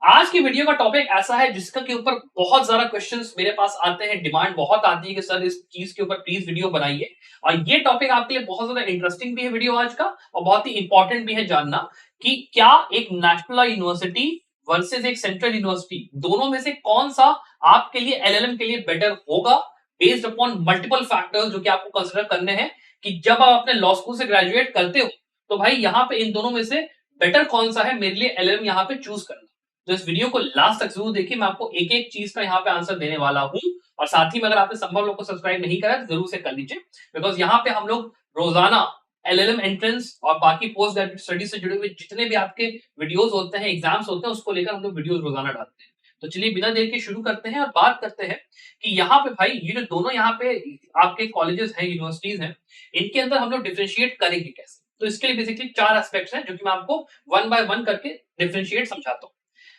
आज की वीडियो का टॉपिक ऐसा है जिसका के ऊपर बहुत ज्यादा क्वेश्चंस मेरे पास आते हैं, डिमांड बहुत आती है कि सर इस चीज के ऊपर प्लीज वीडियो बनाइए। और ये टॉपिक आपके लिए बहुत ज्यादा इंटरेस्टिंग भी है वीडियो आज का, और बहुत ही इंपॉर्टेंट भी है जानना कि क्या एक नेशनल यूनिवर्सिटी वर्सेस एक सेंट्रल यूनिवर्सिटी, दोनों में से कौन सा आपके लिए एलएलएम के लिए बेटर होगा, बेस्ड अपॉन मल्टीपल फैक्टर्स जो कि आपको कंसिडर करने हैं कि जब आप अपने लॉ स्कूल से ग्रेजुएट करते हो तो भाई यहाँ पे इन दोनों में से बेटर कौन सा है मेरे लिए एलएलएम यहाँ पे चूज करना। तो इस वीडियो को लास्ट तक जरूर देखिए, मैं आपको एक एक चीज का यहाँ पे आंसर देने वाला हूँ। और साथ ही में अगर आपने संभव लोग को सब्सक्राइब नहीं करा तो जरूर से कर लीजिए, बिकॉज यहाँ पे हम लोग रोजाना एलएलएम एंट्रेंस और बाकी पोस्ट ग्रेजुएट स्टडी से जुड़े हुए जितने भी आपके वीडियोस होते हैं, एग्जाम्स होते हैं, उसको लेकर हम लोग वीडियोस रोजाना डालते हैं। तो चलिए बिना देर के शुरू करते हैं और बात करते हैं कि यहाँ पे भाई ये जो दोनों यहाँ पे आपके कॉलेजेस हैं, यूनिवर्सिटीज हैं, इनके अंदर हम लोग डिफ्रेंशिएट करेंगे कैसे। तो इसके लिए बेसिकली चार एस्पेक्ट्स हैं जो कि मैं आपको वन बाय वन करके डिफ्रेंशिएट समझाता हूँ।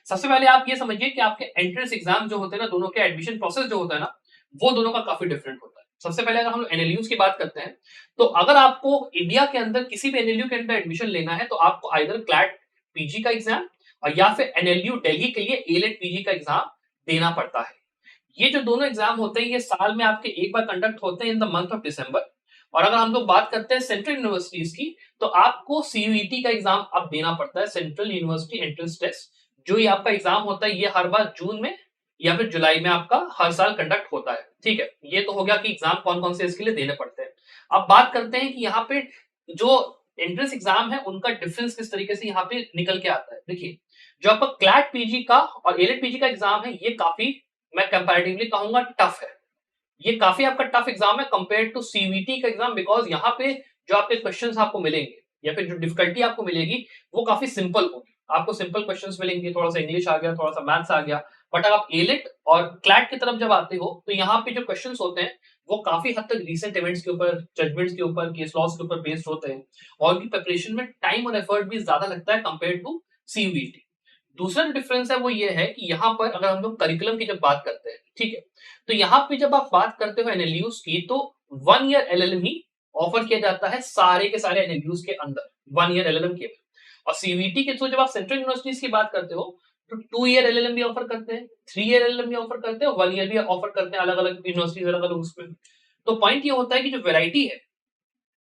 सबसे पहले आप ये समझिए कि आपके एंट्रेंस एग्जाम जो होते हैं ना, दोनों के एडमिशन प्रोसेस जो होता है ना, वो दोनों का काफी डिफरेंट होता है। सबसे पहले अगर हम लोग एनएलयूज की बात करते हैं, तो अगर आपको इंडिया के अंदर किसी भी एनएलयू के अंदर एडमिशन लेना है तो आपको आइदर क्लैट पीजी का एग्जाम और या फिर एनएलयू दिल्ली के लिए एलेट पीजी का एग्जाम देना पड़ता है। ये जो दोनों एग्जाम होते हैं ये साल में आपके एक बार कंडक्ट होते हैं in the month of December. और अगर हम लोग बात करते हैं सेंट्रल यूनिवर्सिटीज की, तो आपको सीयूईटी का एग्जाम अब देना पड़ता है, सेंट्रल यूनिवर्सिटी एंट्रेंस टेस्ट। जो ये आपका एग्जाम होता है ये हर बार जून में या फिर जुलाई में आपका हर साल कंडक्ट होता है। ठीक है, ये तो हो गया कि एग्जाम कौन कौन से इसके लिए देने पड़ते हैं। अब बात करते हैं कि यहाँ पे जो एंट्रेंस एग्जाम है उनका डिफरेंस किस तरीके से यहाँ पे निकल के आता है। देखिए, जो आपका क्लैट पीजी का और एलेट पीजी का एग्जाम है ये काफी, मैं कंपैरेटिवली कहूंगा, टफ है। ये काफी आपका टफ एग्जाम है कंपेयर टू सीवीटी का एग्जाम, बिकॉज यहाँ पे जो आपके क्वेश्चंस आपको मिलेंगे या फिर जो डिफिकल्टी आपको मिलेगी वो काफी सिंपल होगी। आपको सिंपल क्वेश्चंस मिलेंगे, थोड़ा सा इंग्लिश आ गया, थोड़ा सा मैथ्स आ गया। बट अगर आप एलिट और क्लैट की तरफ जब आते हो तो यहाँ पे जो क्वेश्चंस होते हैं वो काफी हद तक रिसेंट इवेंट्स के ऊपर, जजमेंट्स के ऊपर, केस लॉस के ऊपर बेस्ड होते हैं, और उनकी प्रिपरेशन में टाइम और एफर्ट भी ज्यादा लगता है कंपेयर टू सीवीटी। दूसरा जो डिफरेंस है वो ये है कि यहाँ पर अगर हम लोग करिकुलम की जब बात करते हैं, ठीक है, तो यहाँ पे जब आप बात करते हो एनएलयूज की, तो 1 ईयर एलएलएम ही ऑफर किया जाता है सारे के सारे एनएलयूज के अंदर, 1 ईयर एलएलएम के। और सीवीटी के थ्रू जब आप सेंट्रल यूनिवर्सिटीज की बात करते हो तो 2 ईयर एलएलएम भी ऑफर करते हैं, 3 ईयर एलएलएम भी ऑफर करते हैं, 1 ईयर भी ऑफर करते हैं, अलग अलग यूनिवर्सिटीज अलग अलग उसमें। तो पॉइंट ये होता है कि जो वेराइटी है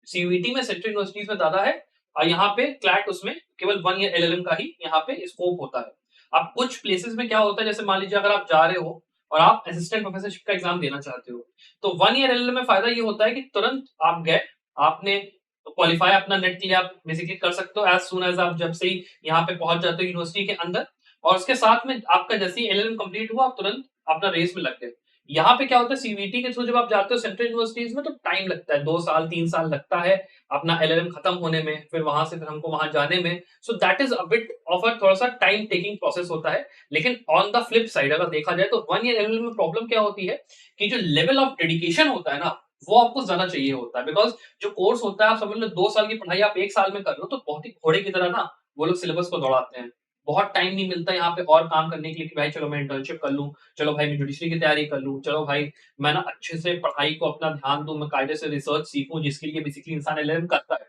सीयूईटी में सेंट्रल यूनिवर्सिटीज में ज्यादा है, और यहाँ पे क्लैट उसमें केवल 1 ईयर एलएलएम का ही यहाँ पे स्कोप होता है। अब कुछ प्लेसेस में क्या होता है, जैसे मान लीजिए अगर आप जा रहे हो और आप असिस्टेंट प्रोफेसरशिप का एग्जाम देना चाहते हो, तो 1 ईयर एलएलएम में फायदा ये होता है कि तुरंत आप गए, आपने क्वालिफाई अपना नेट के लिए आप बेसिकली कर सकते हो एज सुन एज आप जब से ही यहाँ पे पहुंच जाते हो यूनिवर्सिटी के अंदर। और उसके साथ में आपका जैसे ही एलएलएम कंप्लीट हुआ आप तुरंत अपना रेस में लग गए। यहाँ पे क्या होता है, सीवीटी के थ्रू जब आप जाते हो सेंट्रल यूनिवर्सिटीज में तो टाइम लगता है, 2 साल 3 साल लगता है अपना एलएलएम खत्म होने में, फिर वहां से फिर हमको वहां जाने में। So that is a bit of a थोड़ा सा टाइम टेकिंग प्रोसेस होता है। लेकिन ऑन द फ्लिप साइड अगर देखा जाए तो 1 ईयर एलएलएम में प्रॉब्लम क्या होती है कि जो लेवल ऑफ डेडिकेशन होता है ना, वो आपको ज्यादा चाहिए होता है। बिकॉज जो कोर्स होता है, आप समझ लो 2 साल की पढ़ाई आप 1 साल में कर रहे हो, तो बहुत ही घोड़े की तरह ना वो लोग सिलेबस को दौड़ाते हैं। बहुत टाइम नहीं मिलता यहाँ पे और काम करने के लिए कि भाई चलो मैं इंटर्नशिप कर लूं, चलो भाई मैं जुडिशरी की तैयारी कर लूं, चलो भाई मैं ना अच्छे से पढ़ाई को अपना ध्यान दूं, मैं कायदे से रिसर्च सीखूं, जिसके लिए बेसिकली इंसान एलएलएम करता है।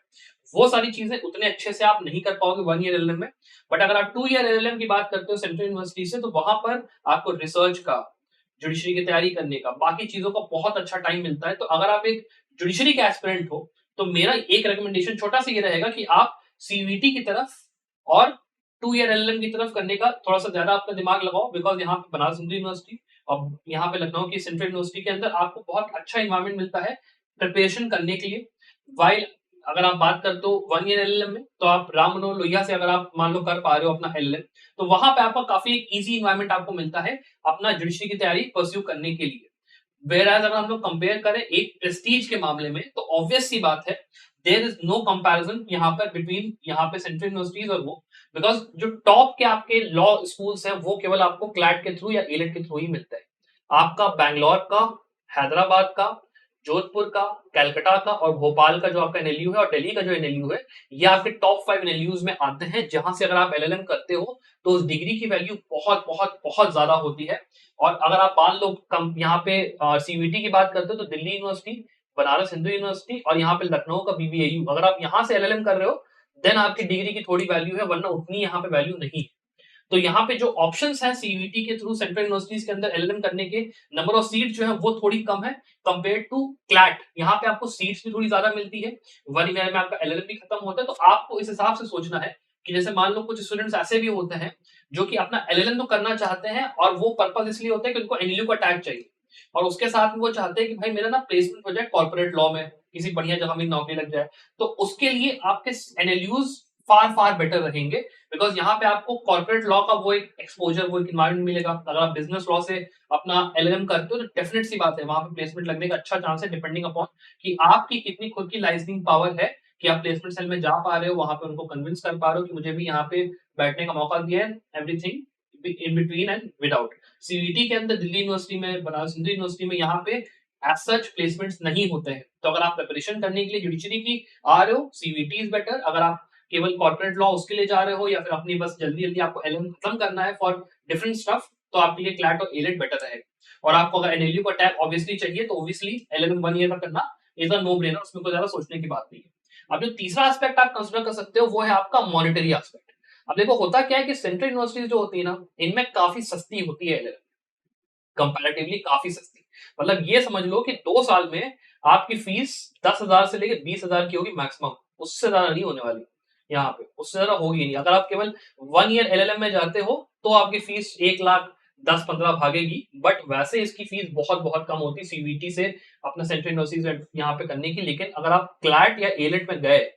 वो सारी चीजें उतने अच्छे से आप नहीं कर पाओगे 1 ईयर एलएलएम में। बट अगर आप 2 ईयर एलएलएम की बात करते हो सेंट्रल यूनिवर्सिटी से, तो वहां पर आपको रिसर्च का, जुडिशरी की तैयारी करने का, बाकी चीजों का बहुत अच्छा टाइम मिलता है। तो अगर आप एक जुडिशरी के एस्पिरेंट हो तो मेरा एक रिकमेंडेशन छोटा सा ये रहेगा कि आप सीवीटी की तरफ और 2 ईयर एलएलएम की तरफ करने का थोड़ा सा ज्यादा अपना दिमाग लगाओ। बिकॉज यहाँ पे बनारस हिंदू यूनिवर्सिटी और यहाँ पे लखनऊ की सेंट्रल यूनिवर्सिटी के अंदर आपको बहुत अच्छा इन्वायरमेंट मिलता है प्रिपरेशन करने के लिए। वाइल अगर आप बात करते हो 1 ईयर एलएलएम में, तो आप राम मनोहर लोहिया से अगर आप मान लो कर पा रहे हो अपना एलएलएम, तो वहां पे आपका काफी एक इजी इन्वायरमेंट आपको मिलता है अपना जुडिशरी की तैयारी परस्यू करने के लिए। वेयर एज अगर हम लोग कंपेयर करें एक प्रेस्टीज के मामले में, तो ऑब्वियस सी बात है देयर इज नो कंपैरिजन यहाँ पर बिटवीन यहाँ पे सेंट्रल यूनिवर्सिटीज और वो। बिकॉज जो टॉप के आपके लॉ स्कूल्स हैं वो केवल आपको क्लैट के थ्रू या एलेट के थ्रू ही मिलता है। आपका बैंगलोर का, हैदराबाद का, जोधपुर का, कलकत्ता का और भोपाल का जो आपका एनएलयू है और दिल्ली का जो एनएलयू है, ये आपके टॉप 5 एनएलयूज में आते हैं, जहां से अगर आप एलएलएम करते हो तो उस डिग्री की वैल्यू बहुत बहुत बहुत ज्यादा होती है। और अगर आप मान लो कम यहाँ पे सीवीटी की बात करते हो तो दिल्ली यूनिवर्सिटी, बनारस हिंदू यूनिवर्सिटी और यहाँ पे लखनऊ का बीबीएयू, अगर आप यहाँ से एलएलएम कर रहे हो देन आपकी डिग्री की थोड़ी वैल्यू है, वरना उतनी यहाँ पे वैल्यू नहीं है। तो यहाँ पे जो ऑप्शंस हैं सीयूईटी के थ्रू सेंट्रल यूनिवर्सिटीज के अंदर एलएलएम करने के, नंबर ऑफ सीट जो है वो थोड़ी कम है कंपेयर टू क्लैट। यहाँ पे आपको सीट्स भी थोड़ी ज्यादा मिलती है, 1 ईयर में आपका एलएलएम भी खत्म होता है। तो आपको इस हिसाब से सोचना है कि जैसे मान लो कुछ स्टूडेंट्स ऐसे भी होते हैं जो कि अपना एलएलएम तो करना चाहते हैं और वो पर्पस इसलिए होता है कि उनको एनएलयू का टैग चाहिए, और उसके साथ में वो चाहते हैं कि भाई मेरा ना प्लेसमेंट हो जाए कॉर्पोरेट लॉ में, किसी बढ़िया जगह में नौकरी लग जाए। तो उसके लिए आपके एनएलयूज फार फार बेटर रहेंगे, बिकॉज यहाँ पे आपको कॉर्पोरेट लॉ का वो एक एक्सपोजर, वो एक इन्वायरमेंट मिलेगा। अगर आप बिजनेस लॉ से अपना एलएलएम करते हो तो डेफिनेट सी बात है वहां पे प्लेसमेंट लगने का अच्छा चांस है, डिपेंडिंग अपॉन कि आपकी कितनी खुद की लाइसेंसिंग पावर है कि आप प्लेसमेंट सेल में जा पा रहे हो, वहां पे उनको कन्विंस कर पा रहे हो कि मुझे भी यहाँ पे बैठने का मौका दिया है, everything in between and without. CUET के अंदर दिल्ली यूनिवर्सिटी में, बनारस हिंदू यूनिवर्सिटी में यहाँ पे एज सच प्लेसमेंट्स नहीं होते हैं। तो अगर आप प्रिपरेशन करने के लिए जुडिशरी की आ रहे हो, सीयूईटी इज बेटर। अगर आप केवल कॉर्पोरेट लॉ उसके लिए जा रहे हो या फिर अपनी बस जल्दी जल्दी आपको एलएम खत्म करना है फॉर डिफरेंट स्टफ, तो आपके लिए क्लैट और एलेट बेटर रहेगा। और आपको अगर एनएलयू का टैग ऑब्वियसली चाहिए तो ऑब्वियसली एलएलएम 1 ईयर का करना इज अ नो ब्रेनर, उसमें कोई ज्यादा सोचने की बात नहीं है। अब जो तीसरा एस्पेक्ट आप कंसिडर कर सकते हो वो है आपका मॉनिटरी एस्पेक्ट। अब देखो होता क्या है कि सेंट्रल यूनिवर्सिटीज जो होती है ना, इनमें काफी सस्ती होती है एलएलएम, कंपैरेटिवली काफी सस्ती। मतलब ये समझ लो कि 2 साल में आपकी फीस 10,000 से लेकर 20,000 की होगी मैक्सिमम, उससे ज्यादा नहीं होने वाली यहाँ पे, उससे ज्यादा होगी नहीं। अगर आप केवल 1 ईयर एलएलएम में जाते हो तो आपकी फीस 1,10,15 भागेगी, बट वैसे इसकी फीस बहुत बहुत कम होती सीवीटी से अपना सेंट्रल यूनिवर्सिटी से यहाँ पे करने की। लेकिन अगर आप क्लैट या एलेट में गए,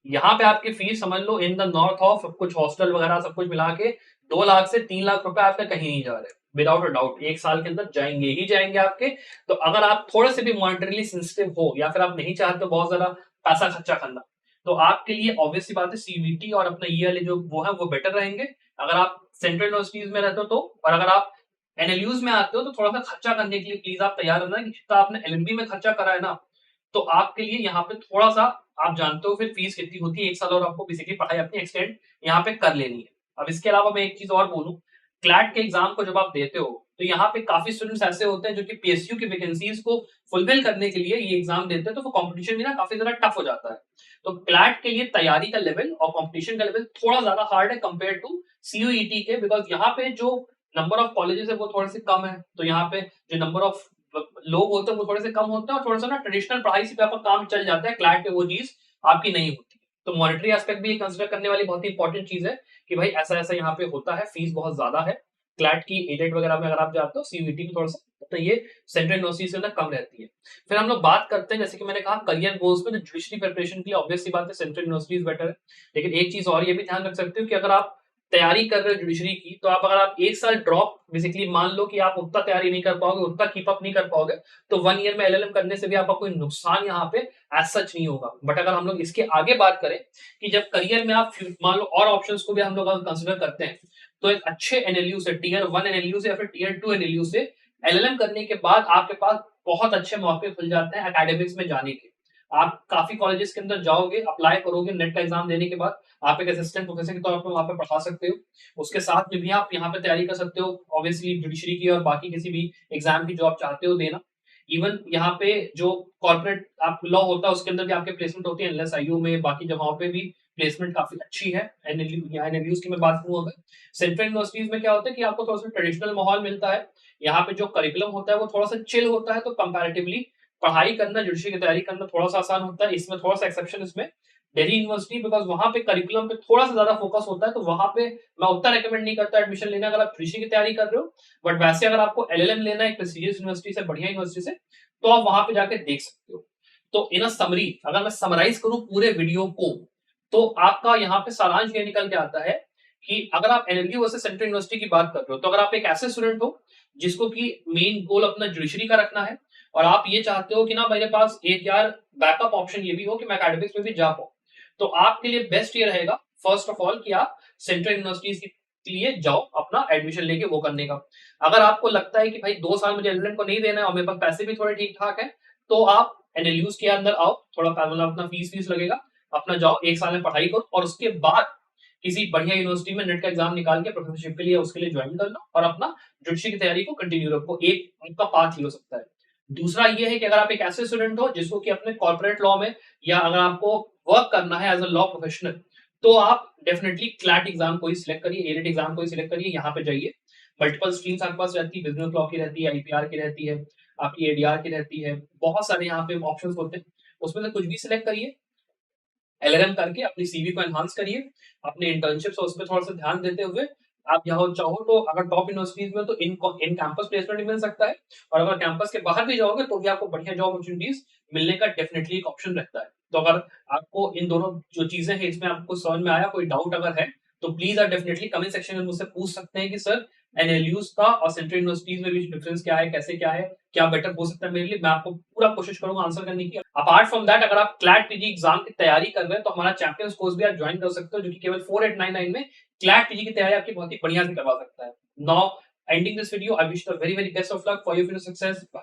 यहाँ पे आपकी फीस समझ लो इन द नॉर्थ ऑफ कुछ हॉस्टल वगैरह सब कुछ मिला के 2 लाख से 3 लाख रुपए आपके कहीं नहीं जा रहे, विदाउट अ डाउट 1 साल के अंदर जाएंगे ही जाएंगे आपके। तो अगर आप थोड़े से भी मॉनिटरीली सेंसिटिव हो या फिर आप नहीं चाहते बहुत ज्यादा पैसा खर्चा करना, तो आपके लिए ऑब्वियस सी बात है सीवीटी और अपना ये वाले जो वो है वो बेटर रहेंगे अगर आप सेंट्रल यूनिवर्सिटीज में रहते हो तो। और अगर आप एनएलयूज में आते हो तो थोड़ा सा खर्चा करने के लिए प्लीज आप तैयार रहना कि जितना आपने एलएलबी में खर्चा करा है ना, तो आपके लिए यहाँ पे थोड़ा सा, आप जानते हो फिर फीस कितनी होती है 1 साल, और आपको बेसिकली पढ़ाई अपनी एक्सटेंड यहाँ पे कर लेनी है। अब इसके अलावा मैं एक चीज और बोलूं, क्लैट के एग्जाम को जब आप देते हो तो यहाँ पे काफी स्टूडेंट्स ऐसे होते हैं जो कि पीएसयू की वैकेंसीज को फुलफिल करने के लिए ये एग्जाम देते हैं, तो वो कंपटीशन भी ना काफी ज्यादा टफ हो जाता है। तो क्लैट के लिए तैयारी का लेवल और कंपटीशन का लेवल थोड़ा ज्यादा हार्ड है कंपेयर टू सीयूईटी के, बिकॉज यहाँ पे जो नंबर ऑफ कॉलेजेस है वो थोड़े से कम है, तो यहाँ पे जो नंबर ऑफ लोग होते हैं वो थोड़े से कम होते हैं और थोड़ा सा ना ट्रेडिशनल पढ़ाई से भी आपका काम चल जाता है, क्लैट पे वो चीज आपकी नहीं होती। तो मॉनिटरी एस्पेक्ट भी कंसिडर करने वाली बहुत ही इंपॉर्टेंट चीज है कि भाई ऐसा ऐसा यहाँ पे होता है, फीस बहुत ज्यादा है क्लैट की, एडेड वगैरह में अगर आप जाते हो, सीयूईटी में थोड़ा सा तो ये सेंट्रल यूनिवर्सिटी से ना कम रहती है। फिर हम लोग बात करते हैं जैसे कि मैंने कहा करियर गोल्स में, तो जुडिशरी प्रिपरेशन के लिए ऑब्वियस सी बात है सेंट्रल यूनिवर्सिटीज बेटर है। लेकिन एक चीज और ये भी ध्यान रख सकते हो कि अगर आप तैयारी कर रहे हो जुडिशरी की, तो आप अगर आप 1 साल ड्रॉप, बेसिकली मान लो कि आप उतना तैयारी नहीं कर पाओगे, उतना कीप अप नहीं कर पाओगे, तो 1 ईयर में एलएलएम करने से भी आपका कोई नुकसान यहाँ पे एज सच नहीं होगा। बट अगर हम लोग इसके आगे बात करें कि जब करियर में आप मान लो और ऑप्शंस को भी हम लोग कंसिडर करते हैं, तो एक अच्छे एनएलयू से, टीयर 1 एनएलयू से या फिर टीयर 2 एनएलयू से एलएलएम करने के बाद आपके पास बहुत अच्छे मौके खुल जाते हैं एकेडमिक्स में जाने के। आप काफी कॉलेजेस के अंदर जाओगे, अप्लाई करोगे, नेट का एग्जाम देने के बाद आप एक असिस्टेंट प्रोफेसर के तौर पर वहां पे पढ़ा सकते हो। उसके साथ में भी आप यहाँ पे तैयारी कर सकते हो ऑब्वियसली जुडिशरी की और बाकी किसी भी एग्जाम की जो आप चाहते हो देना। इवन यहाँ पे जो कॉर्पोरेट आप लॉ होता है उसके अंदर भी आपके प्लेसमेंट होती है, एनएलएसआईयू में, बाकी जगहों पे भी प्लेसमेंट काफी अच्छी है। एनएलयू या एनएलयूज की मैं बात करूँ अगर, सेंट्रल यूनिवर्सिटीज में क्या होता है कि आपको थोड़ा सा ट्रेडिशनल माहौल मिलता है, यहाँ पे जो करिकुलम होता है वो थोड़ा सा चिल होता है, तो कंपैरेटिवली पढ़ाई करना, जुडिशरी की तैयारी करना थोड़ा सा आसान होता है। इसमें थोड़ा सा एक्सेप्शन इसमें दिल्ली यूनिवर्सिटी, बिकॉज वहां पे करिकुलम पे थोड़ा सा ज्यादा फोकस होता है, तो वहां पे मैं उतना रेकमेंड नहीं करता एडमिशन लेना अगर आप जुडिशरी की तैयारी कर रहे हो। बट वैसे अगर आपको एलएलएम लेना है एक प्रेस्टिजियस यूनिवर्सिटी से, बढ़िया यूनिवर्सिटी से, तो आप वहां पे जाके देख सकते हो। तो इन अ समरी अगर मैं समराइज करूं पूरे वीडियो को, तो आपका यहाँ पे सारांश ये निकल के आता है कि अगर आप एनएलयू वर्सेस सेंट्रल यूनिवर्सिटी की बात कर रहे हो, तो अगर आप एक ऐसे स्टूडेंट हो जिसको कि मेन गोल अपना जुडिशरी का रखना है और आप ये चाहते हो कि ना मेरे पास एक यार बैकअप ऑप्शन ये भी हो कि मैं एकेडमिक्स में भी जा पाऊं, तो आपके लिए बेस्ट ये रहेगा फर्स्ट ऑफ ऑल कि आप सेंट्रल यूनिवर्सिटीज के लिए जाओ अपना एडमिशन लेके वो करने का। अगर आपको लगता है कि भाई 2 साल मुझे एलएलएम को नहीं देना है और मेरे पास पैसे भी थोड़े ठीक ठाक है, तो आप एनएलयूज के अंदर आओ, थोड़ा मतलब अपना फीस लगेगा, अपना जाओ 1 साल में पढ़ाई करो और उसके बाद किसी बढ़िया यूनिवर्सिटी में नेट का एग्जाम निकाल के प्रोफेसरशिप के लिए उसके लिए ज्वाइन कर लो और अपना जुडिशरी की तैयारी को कंटिन्यू रखो। एक उनका पाथ ही हो सकता है। दूसरा ये है कि अगर आप एक ऐसे स्टूडेंट हो जिसको कि अपने कॉर्पोरेट लॉ में या अगर आपको वर्क करना है एज अ लॉ प्रोफेशनल, तो आप डेफिनेटली क्लैट एग्जाम को ही सिलेक्ट करिए, एलेट एग्जाम को ही सिलेक्ट करिए, यहाँ पे जाइए। मल्टीपल स्ट्रीम्स आपके पास रहती है, बिजनेस लॉ की रहती है, आईपीआर की रहती है, आपकी एडीआर की रहती है, बहुत सारे यहाँ पे ऑप्शंस होते हैं, उसमें से कुछ भी सिलेक्ट करिए। एलएलएम करके अपनी सीवी को एनहांस करिए, अपने इंटर्नशिप्स और उस पे थोड़ा-सा ध्यान देते हुए आप यहाँ चाहो तो अगर टॉप यूनिवर्सिटीज़ में तो इन कैंपस प्लेसमेंट भी मिल सकता है, और अगर कैंपस के बाहर भी जाओगे तो भी आपको बढ़िया जॉब अपॉर्च्युनिटीज़ मिलने का डेफिनिटली एक ऑप्शन रहता है। तो अगर आपको इन दोनों जो चीज़ें हैं इसमें आपको समझ में आया, कोई डाउट अगर है, तो प्लीज़ आप डेफिनिटली कमेंट सेक्शन में मुझसे पूछ सकते हैं कि सर एनएलयूज़ का और सेंट्रल यूनिवर्सिटीज़ में बीच डिफरेंस क्या है, कैसे क्या है? क्या बेटर हो सकता है मेरे लिए? मैं आपको पूरा कोशिश करूँगा आंसर करने की। अपार्ट फ्रॉम दैट अगर आप क्लैट पीजी एग्जाम की तैयारी कर रहे हैं तो हमारा चैंपियंस कोर्स भी आप ज्वाइन कर सकते हो, जो कि केवल 4899 में क्लैट पीजी की तैयारी आपकी बहुत ही बढ़िया से करवा सकता है। Now ending this video, I wish the very very best of luck for your future success. Bye.